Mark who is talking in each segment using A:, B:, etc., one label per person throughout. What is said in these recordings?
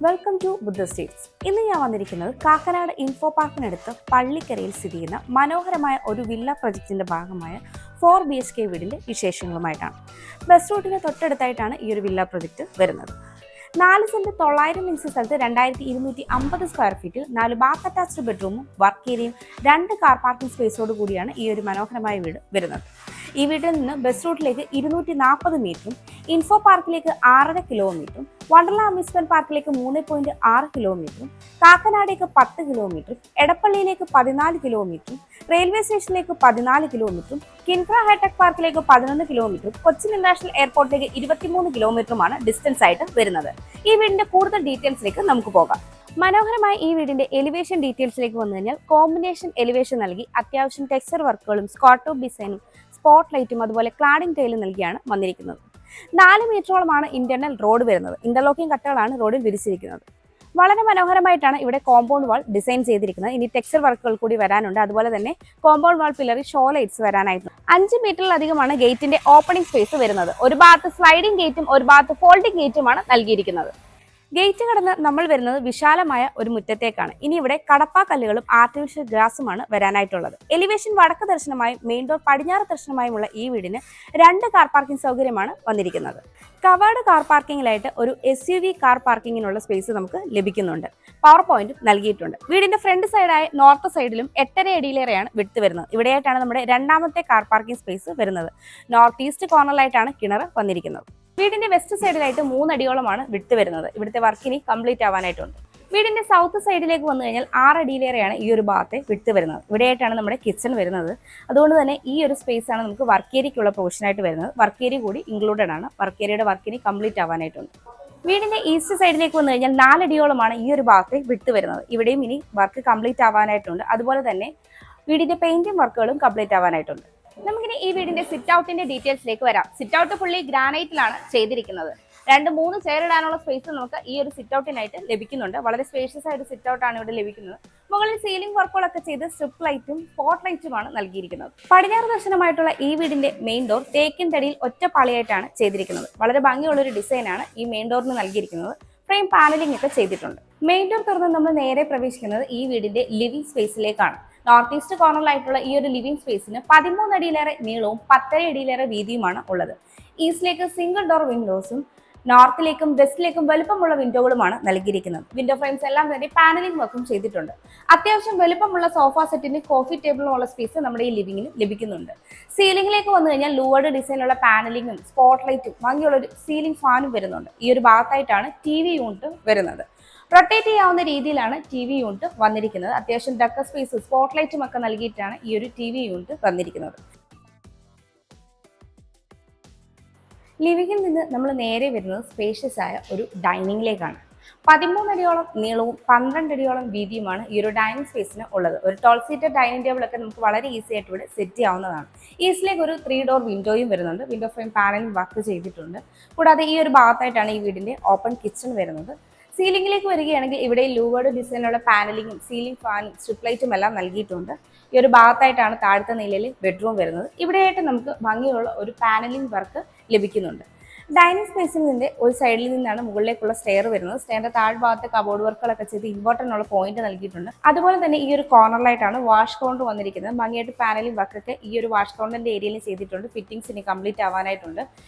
A: Welcome to Buddha States. ഇന്ന് ഞാൻ വന്നിരിക്കുന്നത് കാക്കനാട് ഇൻഫോ പാർക്കിനടുത്ത് പള്ളിക്കരയിൽ സ്ഥിതി ചെയ്യുന്ന മനോഹരമായ ഒരു വില്ല പ്രൊജക്റ്റിന്റെ ഭാഗമായ 4 BHK വീടിന്റെ വിശേഷങ്ങളുമായിട്ടാണ്. ബസ് റൂട്ടിന് തൊട്ടടുത്തായിട്ടാണ് ഈ ഒരു വില്ല പ്രൊജക്റ്റ് വരുന്നത്. 4 സെന്റ് 900 ഇഞ്ച് സ്ഥലത്ത് 2250 സ്ക്വയർ ഫീറ്റിൽ 4 ബാത്ത് അറ്റാച്ച്ഡ് ബെഡ്റൂമും വർക്ക് ഏരിയയും 2 കാർ പാർക്കിംഗ് സ്പേസോട് കൂടിയാണ് ഈ ഒരു മനോഹരമായ വീട് വരുന്നത്. ഈ വീട്ടിൽ നിന്ന് ബസ് റൂട്ടിലേക്ക് 240 മീറ്ററും ഇൻഫോ പാർക്കിലേക്ക് 6.5 കിലോമീറ്ററും വണ്ടർല അമ്യൂസ്മെന്റ് പാർക്കിലേക്ക് 3.6 കിലോമീറ്ററും കാക്കനാടേക്ക് 10 കിലോമീറ്ററും എടപ്പള്ളിയിലേക്ക് 14 കിലോമീറ്ററും റെയിൽവേ സ്റ്റേഷനിലേക്ക് 14 കിലോമീറ്ററും കിൻഫ്ര ഹൈടെക് പാർക്കിലേക്ക് 11 കിലോമീറ്ററും കൊച്ചിൻ ഇന്റർനാഷണൽ എയർപോർട്ടിലേക്ക് 23 കിലോമീറ്ററുമാണ് ഡിസ്റ്റൻസ് ആയിട്ട് വരുന്നത്. ഈ വീടിന്റെ കൂടുതൽ ഡീറ്റെയിൽസിലേക്ക് നമുക്ക് പോകാം. മനോഹരമായ ഈ വീടിന്റെ എലിവേഷൻ ഡീറ്റെയിൽസിലേക്ക് വന്നു കഴിഞ്ഞാൽ കോമ്പിനേഷൻ എലിവേഷൻ നൽകി അത്യാവശ്യം ടെക്സ്ചർ വർക്കുകളും സ്കോട്ടോപ്പ് ഡിസൈനും സ്പോട്ട് ലൈറ്റും അതുപോലെ ക്ലാഡിംഗ് ടൈലും നൽകിയാണ് വന്നിരിക്കുന്നത്. 4 മീറ്ററോളമാണ് ഇന്റർണൽ റോഡ് വരുന്നത്. ഇന്റർലോക്കിംഗ് കട്ടകളാണ് റോഡിൽ വിരിച്ചിരിക്കുന്നത്. വളരെ മനോഹരമായിട്ടാണ് ഇവിടെ കോമ്പൗണ്ട് വാൾ ഡിസൈൻ ചെയ്തിരിക്കുന്നത്. ഇനി ടെക്സ്ചർ വർക്കുകൾ കൂടി വരാനുണ്ട്. അതുപോലെ തന്നെ കോമ്പൗണ്ട് വാൾ പില്ലറിൽ ഷോ ലൈറ്റ്സ് വരാനായിട്ടുണ്ട്. 5 മീറ്ററിലധികമാണ് ഗേറ്റിന്റെ ഓപ്പണിംഗ് സ്പേസ് വരുന്നത്. ഒരു ഭാഗത്ത് സ്ലൈഡിംഗ് ഗേറ്റും ഒരു ഭാഗത്ത് ഫോൾഡിംഗ് ഗേറ്റുമാണ് നൽകിയിരിക്കുന്നത്. ഗേറ്റ് കടന്ന് നമ്മൾ വരുന്നത് വിശാലമായ ഒരു മുറ്റത്തേക്കാണ്. ഇനി ഇവിടെ കടപ്പാക്കല്ലുകളും ആർട്ടിഫിഷ്യൽ ഗ്രാസുമാണ് വരാനായിട്ടുള്ളത്. എലിവേഷൻ വടക്ക് ദർശനമായും മെയിൻ ഡോർ പടിഞ്ഞാറ് ദർശനമായുമുള്ള ഈ വീടിന് 2 കാർ പാർക്കിംഗ് സൗകര്യമാണ് വന്നിരിക്കുന്നത്. കവേർഡ് കാർ പാർക്കിങ്ങിലായിട്ട് ഒരു SUV കാർ പാർക്കിങ്ങിനുള്ള സ്പേസ് നമുക്ക് ലഭിക്കുന്നുണ്ട്. പവർ പോയിന്റും നൽകിയിട്ടുണ്ട്. വീടിന്റെ ഫ്രണ്ട് സൈഡായ നോർത്ത് സൈഡിലും 8.5 അടിയിലേറെയാണ് വിട്ട് വരുന്നത്. ഇവിടെയായിട്ടാണ് നമ്മുടെ രണ്ടാമത്തെ കാർ പാർക്കിംഗ് സ്പേസ് വരുന്നത്. നോർത്ത് ഈസ്റ്റ് കോർണറിലായിട്ടാണ് കിണർ വന്നിരിക്കുന്നത്. വീടിന്റെ വെസ്റ്റ് സൈഡിലായിട്ട് 3 അടിയോളമാണ് വിട്ട് വരുന്നത്. ഇവിടുത്തെ വർക്കിനി കംപ്ലീറ്റ് ആവാനായിട്ടുണ്ട്. വീടിന്റെ സൗത്ത് സൈഡിലേക്ക് വന്നു കഴിഞ്ഞാൽ 6 അടിയിലേറെയാണ് ഈ ഒരു ഭാഗത്തെ വിട്ട് വരുന്നത്. ഇവിടെയായിട്ടാണ് നമ്മുടെ കിച്ചൺ വരുന്നത്. അതുകൊണ്ട് തന്നെ ഈ ഒരു സ്പേസ് ആണ് നമുക്ക് വർക്ക് ഏരിയയ്ക്കുള്ള പ്രൊവിഷനായിട്ട് വരുന്നത്. വർക്ക് ഏരിയ കൂടി ഇൻക്ലൂഡഡ് ആണ്. വർക്ക് ഏരിയയുടെ വർക്കിനി കംപ്ലീറ്റ് ആവാനായിട്ടുണ്ട്. വീടിന്റെ ഈസ്റ്റ് സൈഡിലേക്ക് വന്നു കഴിഞ്ഞാൽ 4 അടിയോളമാണ് ഈ ഒരു ഭാഗത്തെ വിട്ട് വരുന്നത്. ഇവിടെയും ഇനി വർക്ക് കംപ്ലീറ്റ് ആവാനായിട്ടുണ്ട്. അതുപോലെ തന്നെ വീടിന്റെ പെയിന്റിംഗ് വർക്കുകളും കംപ്ലീറ്റ് ആവാനായിട്ടുണ്ട്. നമുക്കിനി ഈ വീടിന്റെ സിറ്റ് ഔട്ടിന്റെ ഡീറ്റെയിൽസിലേക്ക് വരാം. സിറ്റ് ഔട്ട് ഫുള്ളി ഗ്രാനൈറ്റിലാണ് ചെയ്തിരിക്കുന്നത്. 2-3 ചെയർ ഇടാനുള്ള സ്പേസ് നമുക്ക് ഈ ഒരു സിറ്റ് ഔട്ടിനായിട്ട് ലഭിക്കുന്നുണ്ട്. വളരെ സ്പേഷ്യസ് ആയിട്ട് സിറ്റ് ഔട്ട് ആണ് ഇവിടെ ലഭിക്കുന്നത്. മുകളിൽ സീലിംഗ് വർക്കുകളൊക്കെ ചെയ്ത് സ്ട്രിപ്പ് ലൈറ്റും സ്പോട്ട് ലൈറ്റുമാണ് നൽകിയിരിക്കുന്നത്. പടിഞ്ഞാറ് ദർശനമായിട്ടുള്ള ഈ വീടിന്റെ മെയിൻ ഡോർ തേക്കിൻ തടിയിൽ ഒറ്റപ്പാളിയായിട്ടാണ് ചെയ്തിരിക്കുന്നത്. വളരെ ഭംഗിയുള്ള ഒരു ഡിസൈനാണ് ഈ മെയിൻ ഡോറിന് നൽകിയിരിക്കുന്നത്. ഫ്രെയിം പാനലിംഗ് ഒക്കെ ചെയ്തിട്ടുണ്ട്. മെയിൻ ഡോർ തുറന്ന് നമ്മൾ നേരെ പ്രവേശിക്കുന്നത് ഈ വീടിന്റെ ലിവിംഗ് സ്പേസിലേക്കാണ്. നോർത്ത് ഈസ്റ്റ് കോർണറിലായിട്ടുള്ള ഈ ഒരു ലിവിംഗ് സ്പേസിന് 13 അടിയിലേറെ നീളവും 10.5 അടിയിലേറെ വീതിയുമാണ് ഉള്ളത്. ഈസ്റ്റിലേക്ക് സിംഗിൾ ഡോർ വിൻഡോസും നോർത്തിലേക്കും വെസ്റ്റിലേക്കും വലുപ്പമുള്ള വിൻഡോകളുമാണ് നൽകിയിരിക്കുന്നത്. വിൻഡോ ഫ്രെയിംസ് എല്ലാം തന്നെ പാനലിംഗ് വർക്കും ചെയ്തിട്ടുണ്ട്. അത്യാവശ്യം വലുപ്പമുള്ള സോഫ സെറ്റിന് കോഫി ടേബിളുമുള്ള സ്പേസ് നമ്മുടെ ഈ ലിവിംഗിന് ലഭിക്കുന്നുണ്ട്. സീലിംഗിലേക്ക് വന്നു കഴിഞ്ഞാൽ ലൂവേർഡ് ഡിസൈനുള്ള പാനലിംഗും സ്പോട്ട് ലൈറ്റും ഭംഗിയുള്ള ഒരു സീലിംഗ് ഫാനും വരുന്നുണ്ട്. ഈ ഒരു ഭാഗത്തായിട്ടാണ് TV യൂണിറ്റ് വരുന്നത്. റൊട്ടേറ്റ് ചെയ്യാവുന്ന രീതിയിലാണ് TV യൂണിറ്റ് വന്നിരിക്കുന്നത്. അത്യാവശ്യം ഡക്ക സ്പേസ് സ്പോട്ട് ലൈറ്റും ഒക്കെ നൽകിയിട്ടാണ് ഈ ഒരു TV യൂണിറ്റ് വന്നിരിക്കുന്നത്. ലിവിംഗിൽ നിന്ന് നമ്മൾ നേരെ വരുന്നത് സ്പേഷ്യസ് ആയ ഒരു ഡൈനിങ്ങിലേക്കാണ്. 13 അടിയോളം നീളവും 12 അടിയോളം വീതിയുമാണ് ഈ ഒരു ഡൈനിങ് സ്പേസിന് ഉള്ളത്. ഒരു 12 സീറ്റർ ഡൈനിങ് ടേബിൾ ഒക്കെ നമുക്ക് വളരെ ഈസി ആയിട്ട് ഇവിടെ സെറ്റ് ചെയ്യാവുന്നതാണ്. ഈസ്റ്റിലേക്ക് ഒരു 3 ഡോർ വിൻഡോയും വരുന്നുണ്ട്. വിൻഡോ ഫ്രെയിം പാനലിംഗ് വർക്ക് ചെയ്തിട്ടുണ്ട്. കൂടാതെ ഈ ഒരു ഭാഗത്തായിട്ടാണ് ഈ വീടിന്റെ ഓപ്പൺ കിച്ചൺ വരുന്നത്. സീലിംഗിലേക്ക് വരികയാണെങ്കിൽ ഇവിടെ ലൂവേർഡ് ഡിസൈനുള്ള പാനലിങ്ങും സീലിംഗ് ഫാനും സ്ട്രിപ്പ് ലൈറ്റും എല്ലാം നൽകിയിട്ടുണ്ട്. ഈ ഒരു ഭാഗത്തായിട്ടാണ് താഴത്തെ നിലയിൽ ബെഡ്റൂം വരുന്നത്. ഇവിടെയായിട്ട് നമുക്ക് ഭംഗിയുള്ള ഒരു പാനലിംഗ് വർക്ക് ലഭിക്കുന്നുണ്ട്. ഡൈനിങ് സ്പേസിൽ നിന്ന് ഒരു സൈഡിൽ നിന്നാണ് മുകളിലേക്കുള്ള സ്റ്റെയർ വരുന്നത്. സ്റ്റെയറിന്റെ താഴ്ഭാഗത്ത് കബോർഡ് വർക്കുകളൊക്കെ ചെയ്ത് ഇമ്പോർട്ടൻ്റ് ഉള്ള പോയിന്റ് നൽകിയിട്ടുണ്ട്. അതുപോലെ തന്നെ ഈ ഒരു കോർണറിലായിട്ടാണ് വാഷ് കൗണ്ടർ വന്നിരിക്കുന്നത്. ഭംഗിയായിട്ട് പാനലിംഗ് വർക്കൊക്കെ ഈ ഒരു വാഷ് കൗണ്ടറിന്റെ ഏരിയയിൽ ചെയ്തിട്ടുണ്ട്. ഫിറ്റിംഗ്സ് ഇനി കംപ്ലീറ്റ് ആവാനായിട്ടുണ്ട്.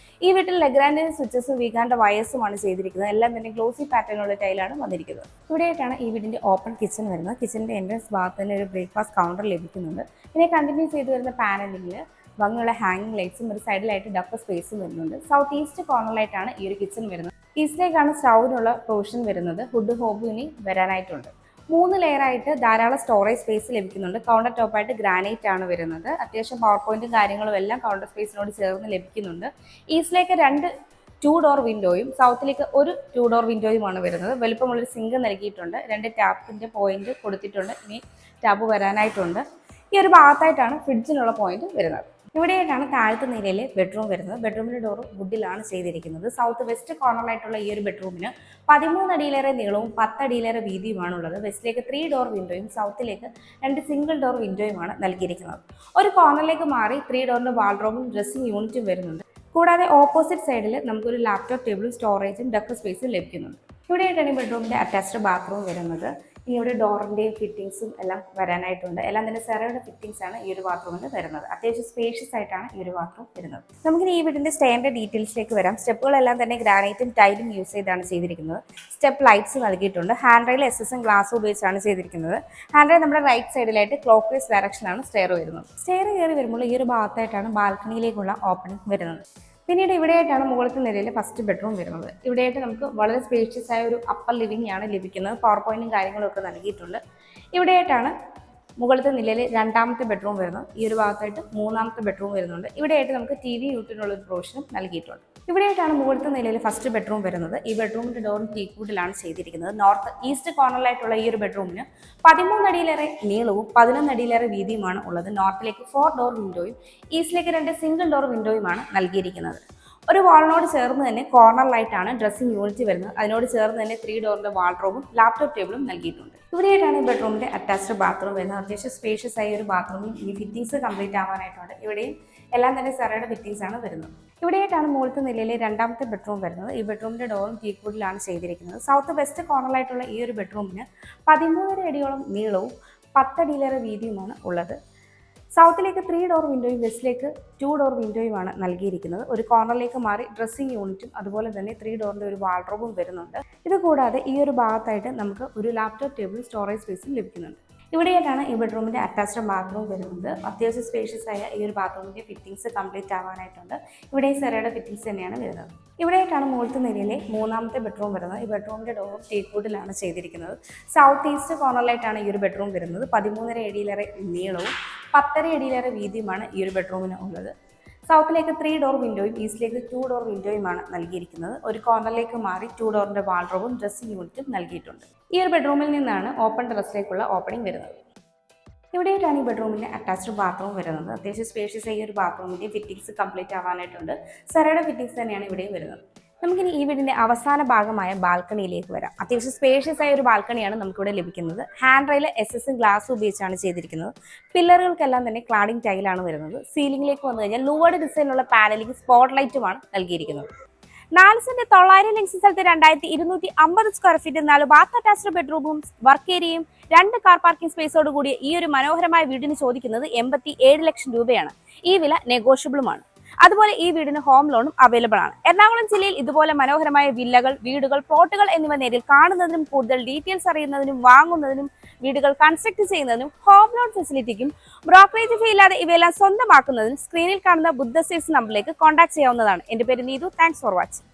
A: ഈ വീട്ടിൽ ലെഗ്രാൻഡിന്റെ സ്വിച്ചസും വീഗാന്റെ വയേഴ്സുമാണ് ചെയ്തിരിക്കുന്നത്. എല്ലാം തന്നെ ഗ്ലോസി പാറ്റേണുള്ള ടൈലാണ് വന്നിരിക്കുന്നത്. ഇവിടെയായിട്ടാണ് ഈ വീടിന്റെ ഓപ്പൺ കിച്ചൺ വരുന്നത്. കിച്ചണിന്റെ എൻട്രൻസ് ഭാഗത്ത് തന്നെ ഒരു ബ്രേക്ക്ഫാസ്റ്റ് കൗണ്ടർ ലഭിക്കുന്നുണ്ട്. ഇനി കണ്ടിന്യൂ ചെയ്തു വരുന്ന പാനലിംഗിൽ ഭംഗിയുള്ള ഹാങ്ങിങ് ലൈറ്റ്സും ഒരു സൈഡിലായിട്ട് ഡക്ക സ്പേസും വരുന്നുണ്ട്. സൗത്ത് ഈസ്റ്റ് കോർണറിലായിട്ടാണ് ഈ ഒരു കിച്ചൺ വരുന്നത്. ഈസ്റ്റിലേക്കാണ് സ്റ്റൗവിനുള്ള പ്രൊവിഷൻ വരുന്നത്. ഹുഡ് ഹോബ് ഇനി വരാനായിട്ടുണ്ട്. 3 ലെയറായിട്ട് ധാരാളം സ്റ്റോറേജ് സ്പേസ് ലഭിക്കുന്നുണ്ട്. കൗണ്ടർ ടോപ്പായിട്ട് ഗ്രാനൈറ്റ് ആണ് വരുന്നത്. അത്യാവശ്യം പവർ പോയിന്റും കാര്യങ്ങളും എല്ലാം കൗണ്ടർ സ്പേസിനോട് ചേർന്ന് ലഭിക്കുന്നുണ്ട്. ഈസ്റ്റിലേക്ക് 2 ഡോർ വിൻഡോയും സൗത്തിലേക്ക് ഒരു 2 ഡോർ വിൻഡോയുമാണ് വരുന്നത്. വലുപ്പമുള്ളൊരു സിങ്ക് നൽകിയിട്ടുണ്ട്. 2 ടാപ്പിന്റെ പോയിന്റ് കൊടുത്തിട്ടുണ്ട്. ഇനി ടാപ്പ് വരാനായിട്ടുണ്ട്. ഈ ഒരു ഭാഗത്തായിട്ടാണ് ഫ്രിഡ്ജിനുള്ള പോയിന്റ് വരുന്നത്. ഇവിടെയായിട്ടാണ് താഴത്തെ നിലയിലെ ബെഡ്റൂം വരുന്നത്. ബെഡ്റൂമിന്റെ ഡോർ വുഡിലാണ് ചെയ്തിരിക്കുന്നത്. സൗത്ത് വെസ്റ്റ് കോർണറിലായിട്ടുള്ള ഈ ഒരു ബെഡ്റൂമിന് 13 അടിയിലേറെ നീളവും 10 അടിയിലേറെ വീതിയുമാണുള്ളത്. വെസ്റ്റിലേക്ക് 3 ഡോർ വിൻഡോയും സൗത്തിലേക്ക് 2 സിംഗിൾ ഡോർ വിൻഡോയുമാണ് നൽകിയിരിക്കുന്നത്. ഒരു കോർണറിലേക്ക് മാറി 3 ഡോറിന്റെ വാൾഡ്രോബും ഡ്രസ്സിംഗ് യൂണിറ്റും വരുന്നുണ്ട്. കൂടാതെ ഓപ്പോസിറ്റ് സൈഡിൽ നമുക്കൊരു ലാപ്ടോപ്പ് ടേബിളും സ്റ്റോറേജും ഡെസ്ക് സ്പേസും ലഭിക്കുന്നുണ്ട്. ഇവിടെയായിട്ടാണ് ഈ ബെഡ്റൂമിൻ്റെ അറ്റാച്ച്ഡ് ബാത്റൂം വരുന്നത്. ഇനി ഇവിടെ ഡോറിൻ്റെയും ഫിറ്റിങ്സും എല്ലാം വരാനായിട്ടുണ്ട്. എല്ലാം തന്നെ സെറയുടെ ഫിറ്റിങ്സ് ആണ് ഈ ഒരു ബാത്റൂമിൽ വരുന്നത്. അത്യാവശ്യം സ്പേഷ്യസ് ആയിട്ടാണ് ഈ ഒരു ബാത്റൂം വരുന്നത്. നമുക്കിനി ഈ വീടിൻ്റെ സ്റ്റെയറിൻ്റെ ഡീറ്റെയിൽസിലേക്ക് വരാം. സ്റ്റെപ്പുകളെല്ലാം തന്നെ ഗ്രാനൈറ്റും ടൈലും യൂസ് ചെയ്താണ് ചെയ്തിരിക്കുന്നത്. സ്റ്റെപ്പ് ലൈറ്റ്സ് നൽകിയിട്ടുണ്ട്. ഹാൻഡ് റെയിൽ എസ്എസും ഗ്ലാസ് ഉപയോഗിച്ചാണ് ചെയ്തിരിക്കുന്നത്. ഹാൻഡ് റെയിൽ നമ്മുടെ റൈറ്റ് സൈഡിലായിട്ട് ക്ലോക്ക് വൈസ് ഡയറക്ഷനാണ് സ്റ്റെയർ വരുന്നത്. സ്റ്റെയർ കയറി വരുമ്പോൾ ഈ ഒരു ഭാഗത്തായിട്ടാണ് ബാൽക്കണിയിലേക്കുള്ള ഓപ്പണിംഗ് വരുന്നത്. പിന്നീട് ഇവിടെയായിട്ടാണ് മുകളിലത്തെ നിലയിൽ ഫസ്റ്റ് ബെഡ്റൂം വരുന്നത്. ഇവിടെയായിട്ട് നമുക്ക് വളരെ സ്പേഷ്യസ് ആയ ഒരു അപ്പർ ലിവിംഗ് ആണ് ലഭിക്കുന്നത്. പവർ പോയിന്റും കാര്യങ്ങളും ഒക്കെ നൽകിയിട്ടുണ്ട്. ഇവിടെയായിട്ടാണ് മുകളിലത്തെ നിലയിൽ രണ്ടാമത്തെ ബെഡ്റൂം വരുന്നത്. ഈ ഒരു ഭാഗത്തായിട്ട് മൂന്നാമത്തെ ബെഡ്റൂം വരുന്നുണ്ട്. ഇവിടെയായിട്ട് നമുക്ക് TV യൂട്ടിനുള്ള ഒരു പ്രൊവിഷനും നൽകിയിട്ടുണ്ട്. ഇവിടെയായിട്ടാണ് മുകളിലത്തെ നിലയിൽ ഫസ്റ്റ് ബെഡ്റൂം വരുന്നത്. ഈ ബെഡ്റൂമിന്റെ ഡോറും ടീക്കൂഡിലാണ് ചെയ്തിരിക്കുന്നത്. നോർത്ത് ഈസ്റ്റ് കോർണറിലായിട്ടുള്ള ഈ ഒരു ബെഡ്റൂമിന് 13 അടിയിലേറെ നീളവും 11 അടിയിലേറെ വീതിയുമാണ് ഉള്ളത്. നോർത്തിലേക്ക് 4 ഡോർ വിൻഡോയും ഈസ്റ്റിലേക്ക് 2 സിംഗിൾ ഡോർ വിൻഡോയുമാണ് നൽകിയിരിക്കുന്നത്. ഒരു വാളിനോട് ചേർന്ന് തന്നെ കോർണറിലായിട്ടാണ് ഡ്രസ്സിംഗ് യൂണിറ്റ് വരുന്നത്. അതിനോട് ചേർന്ന് തന്നെ 3 ഡോറിന്റെ വാൾഡ്രോബും ലാപ്ടോപ്പ് ടേബിളും നൽകിയിട്ടുണ്ട്. ഇവിടെയായിട്ടാണ് ഈ ബെഡ്റൂമിന്റെ അറ്റാച്ച്ഡ് ബാത്റൂം വരുന്നത്. അത്യാവശ്യം സ്പേഷ്യസ് ആയ ഒരു ബാത്റൂമിൽ ഇനി ഫിറ്റിംഗ്സ് കംപ്ലീറ്റ് ആവാനായിട്ടുണ്ട്. ഇവിടെയും എല്ലാം തന്നെ സെറയുടെ ഫിറ്റിംഗ്സ് ആണ് വരുന്നത്. ഇവിടെയായിട്ടാണ് മുകളിലത്തെ നിലയിലെ രണ്ടാമത്തെ ബെഡ്റൂം വരുന്നത്. ഈ ബെഡ്റൂമിന്റെ ഡോറും ടീക്കൂഡിലാണ് ചെയ്തിരിക്കുന്നത്. സൗത്ത് വെസ്റ്റ് കോർണറിലായിട്ടുള്ള ഈ ഒരു ബെഡ്റൂമിന് 13 അടിയോളം നീളവും 10 അടിയിലേറെ വീതിയുമാണ് ഉള്ളത്. സൗത്തിലേക്ക് 3 ഡോർ വിൻഡോയും വെസ്റ്റിലേക്ക് 2 ഡോർ വിൻഡോയുമാണ് നൽകിയിരിക്കുന്നത്. ഒരു കോർണറിലേക്ക് മാറി ഡ്രസ്സിംഗ് യൂണിറ്റും അതുപോലെ തന്നെ 3 ഡോറിൻ്റെ ഒരു വാൾഡ്രോബും വരുന്നുണ്ട്. ഇത് കൂടാതെ ഈ ഒരു ഭാഗത്തായിട്ട് നമുക്ക് ഒരു ലാപ്ടോപ്പ് ടേബിളും സ്റ്റോറേജ് സ്പേസും ലഭിക്കുന്നുണ്ട്. ഇവിടെയായിട്ടാണ് ഈ ബെഡ്റൂമിൻ്റെ അറ്റാച്ച്ഡ് ബാത്റൂം വരുന്നത്. അത്യാവശ്യം സ്പേഷ്യസ് ആയ ഈ ഒരു ബാത്റൂമിൻ്റെ ഫിറ്റിംഗ്സ് കംപ്ലീറ്റ് ആവാനായിട്ടുണ്ട്. ഇവിടെയും സെറയുടെ ഫിറ്റിംഗ്സ് തന്നെയാണ് വരുന്നത്. ഇവിടെയായിട്ടാണ് മുകളിലത്തെ നിലയിലെ മൂന്നാമത്തെ ബെഡ്റൂം വരുന്നത്. ഈ ബെഡ്റൂമിൻ്റെ ഡോറും ടീക്കൂഡിലാണ് ചെയ്തിരിക്കുന്നത്. സൗത്ത് ഈസ്റ്റ് കോർണറിലായിട്ടാണ് ഈ ഒരു ബെഡ്റൂം വരുന്നത്. 13 അടിയിലേറെ നീളവും 10 അടിയിലേറെ വീതിയുമാണ് ഈ ഒരു ബെഡ്റൂമിന് ഉള്ളത്. സൗത്തിലേക്ക് 3 ഡോർ വിൻഡോയും ഈസ്റ്റിലേക്ക് 2 ഡോർ വിൻഡോയുമാണ് നൽകിയിരിക്കുന്നത്. ഒരു കോർണറിലേക്ക് മാറി 2 ഡോറിന്റെ വാൾഡ്രോബും ഡ്രസ്സിംഗ് യൂണിറ്റും നൽകിയിട്ടുണ്ട്. ഈ ഒരു ബെഡ്റൂമിൽ നിന്നാണ് ഓപ്പൺ ടെറസിലേക്കുള്ള ഓപ്പണിംഗ് വരുന്നത്. ഇവിടെയായിട്ടാണ് ഈ ബെഡ്റൂമിൻ്റെ അറ്റാച്ച്ഡ് ബാത്റൂം വരുന്നത്. അത്യാവശ്യം സ്പേഷ്യസ് ആയ ഒരു ബാത്റൂമിൻ്റെ ഫിറ്റിംഗ്സ് കംപ്ലീറ്റ് ആവാനായിട്ടുണ്ട്. സെറയുടെ ഫിറ്റിംഗ്സ് തന്നെയാണ് ഇവിടെയും വരുന്നത്. നമുക്കിനി ഈ വീടിൻ്റെ അവസാന ഭാഗമായ ബാൽക്കണിയിലേക്ക് വരാം. അത്യാവശ്യം സ്പേഷ്യസ് ആയ ഒരു ബാൽക്കണിയാണ് നമുക്കിവിടെ ലഭിക്കുന്നത്. ഹാൻഡ് റെയിൽ എസ്എസും ഗ്ലാസ് ഉപയോഗിച്ചാണ് ചെയ്തിരിക്കുന്നത്. പില്ലറുകൾക്കെല്ലാം തന്നെ ക്ലാഡിംഗ് ടൈലാണ് വരുന്നത്. സീലിംഗിലേക്ക് വന്നു കഴിഞ്ഞാൽ ലൂവേർഡ് ഡിസൈനുള്ള പാനലിംഗ് സ്പോട്ട് ലൈറ്റുമാണ് നൽകിയിരിക്കുന്നത്. 4 സെന്റ് 900 ലെങ്സ് സ്ഥലത്ത് 2250 സ്ക്വയർ ഫീറ്റ് 4 ബാത്ത് അറ്റാച്ച്ഡ് ബെഡ്റൂമും വർക്ക് ഏരിയയും 2 കാർ പാർക്കിംഗ് സ്പേസോട് കൂടിയ ഈ ഒരു മനോഹരമായ വീടിന് ചോദിക്കുന്നത് 87 ലക്ഷം രൂപയാണ്. ഈ വില നെഗോഷ്യബിളുമാണ്. അതുപോലെ ഈ വീടിന് ഹോം ലോണും അവൈലബിൾ ആണ്. എറണാകുളം ജില്ലയിൽ ഇതുപോലെ മനോഹരമായ വില്ലകൾ, വീടുകൾ, പ്ലോട്ടുകൾ എന്നിവ നേരിൽ കാണുന്നതിനും കൂടുതൽ ഡീറ്റെയിൽസ് അറിയുന്നതിനും വാങ്ങുന്നതിനും വീടുകൾ കൺസ്ട്രക്ട് ചെയ്യുന്നതിനും ഹോം ലോൺ ഫെസിലിറ്റിക്കും ബ്രോക്കറേജ് ഫീ ഇല്ലാതെ ഇവയെല്ലാം സ്വന്തമാക്കുന്നതിനും സ്ക്രീനിൽ കാണുന്ന ബുദ്ധ സേൽസ് നമ്പറിലേക്ക് കോൺടാക്ട് ചെയ്യാവുന്നതാണ്. എൻ്റെ പേര് നീതു. Thanks for watching.